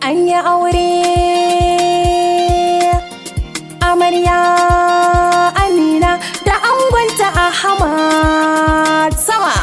an yi aure. Amarya Amina da angonta Ahmad sama.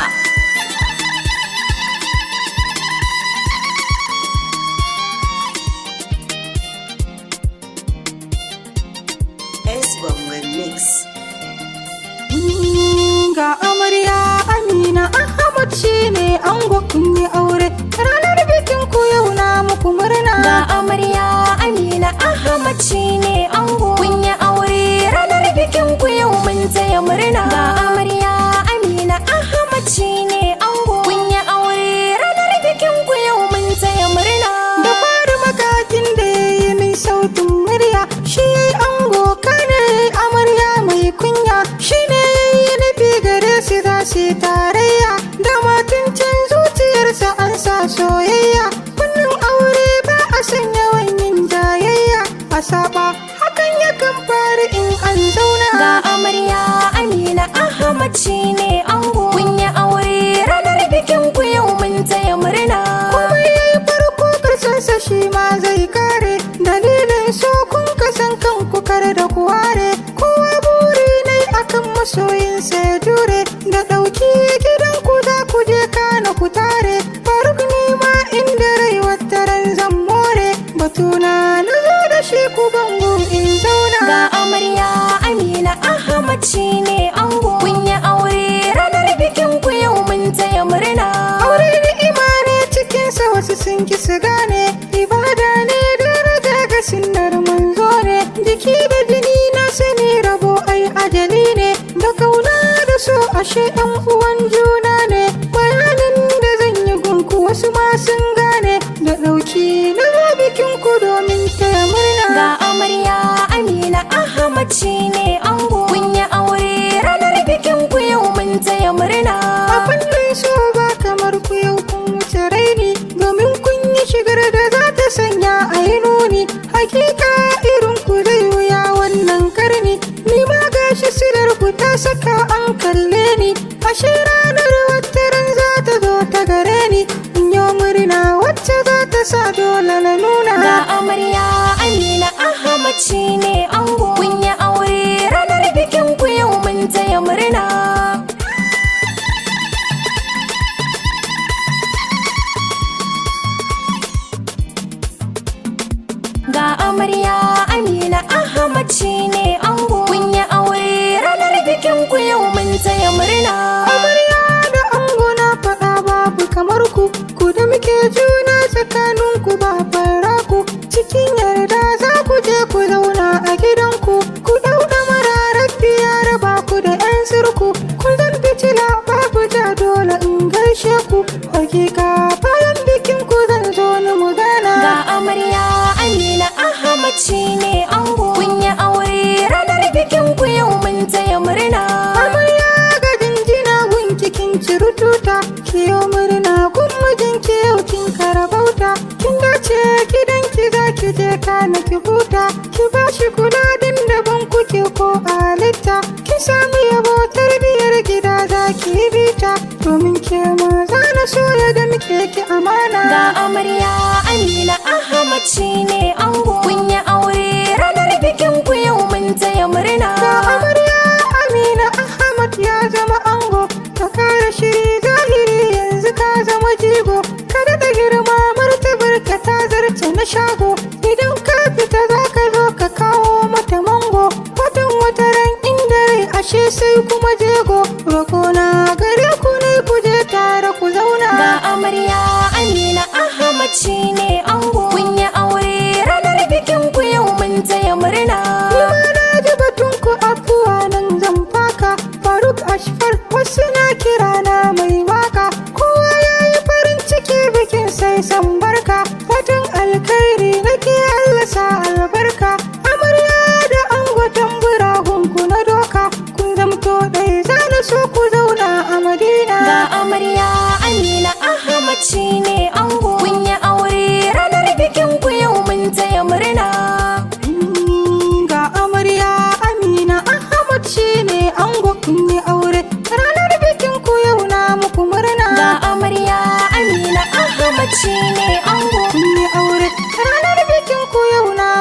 Ga amarya Amina Ahmad shine ango kun yi aure. Ranar bikin ku yau na muku murna. Ga amarya Amina Ahmad shine ango kun yi aure. Ranar bikin ku yau mun taya murna. Ga amarya Amina Ahmad shine ango kun yi aure. Ranar bikin ku yau mun taya murna. Da fari makakin da ya yi min sautin murya, shi ya yi ango kane amarya mai kunya. Shi ne ya yi nufi gare su za su yi tarayya, da matan can zuciyarsa an sa soyayya. Wannan aure ba a san yawan yin jayayya, a saba hakan yakan faru in an zauna. Ga amarya Amina Ahmad shine ango kun yi aure. Ranar bikin ku yau mun taya murna. Komai ya yi farko karsansa shi ma zai kare, dalilin so kun kasan kanku kar da ku ware. Kowa buri ne akan masoyinsa ya jure, da ɗauki gidan ku za ku je kana ku tare. Faruk ni ma inda rai wata ran zan more, batuna na zo da shi ku bango in zauna. Ga amarya Amina Ahmad shine ango kun yi aure. Ranar bikin ku yau mun taya murna. Aure ni'ima ne cikinsa wasu sun ki su gane, ibada ne daraja ga sunnar manzo ne. Jiki da jini na sani rabo ai ajali ne, da kauna da so ashe ɗan uwan juna ne. Bayanin da zan yi gunku wasu ma sun gane, da ɗauki na zo bikin ku domin taya murna. Ga amarya Amina Ahmad shine ango kun yi aure. Ranar bikin ku yau mun taya murna. A fannin so ba kamar ku yau kun wuce raini, domin kun yi shigar da za ta sanya a yi nuni. Hakika irin ku zai wuya wannan karni, ni ma gashi silar ku ta saka an kalle ni. Ashe ranar wata ran za ta zo ta gare ni, in yi murna wacce za ta sa dole na nuna. Ga amarya Amina Ahmad shine ango kun yi aure. Ranar bikin ku yau mun taya murna. Ga amarya Amina Ahmad shine ango kun yi aure. Ranar bikin ku yau mun taya murna. Amarya da ango na faɗa babu kamar ku, ku da muke juna tsakanin ku ba faraku. Cikin yarda za ku je ku zauna a gidanku, ku ɗauɗa mararar biya raba ku da 'yan sirku. Kullum fitila babu ja dole in gaishe ku, hakika bayan bikin ku zan zo ni mu gana. Ga amarya Amina Ahmad shine ango kun yi aure. Ranar bikin ku yau mun taya murna. Amarya ga jinjina gunki kin ciri tuta, kiyo murna gun mijinki yau kin karabauta. Kin dace gidanki za ki je kana ki huta, ki ba shi kula din daban kuke ko a halitta. Kin sami yabo tarbiyar gida za ki bita, domin ke ma za na so ya ga muke ki amana. Ga amarya Amina Ahmad shine ango kun yi aure. Ranar bikin ku yau mun taya murna. Ga amarya Amina Ahmad ya zama ango, ka kare shiri zahiri yanzu ka zama jigo. Kada da girma martabar ka ta zarce na shago, idan ka fita za ka zo ka kawo mata mango. Watan wata ran inda rai ashe sai kuma jego, rokona gare ku ne ku je tare ku zauna. Ga amarya Amina Ahmad shine ango kun yi aure. Ranar bikin ku yau mun taya murna. Ni ma na ji batun ku afuwa nan zan faka, Faruk Ashfar wasu na kira na mai waka. Kowa ya yi farin ciki bikin sai san barka, fatan alkhairi nake Allah sa albarka. Amarya da ango tambura gunku na doka, kun zamto ɗaya za na so ku zauna a Madina. Ga amarya Amina Ahmad shine ango kun yi aure. Ranar bikin ku yau mun taya murna. Ga amarya Amina Ahmad shine ango kun yi aure. Ranar bikin ku yau na muku murna. Ga amarya Amina Ahmad shine ango kun yi aure.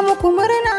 muku murna.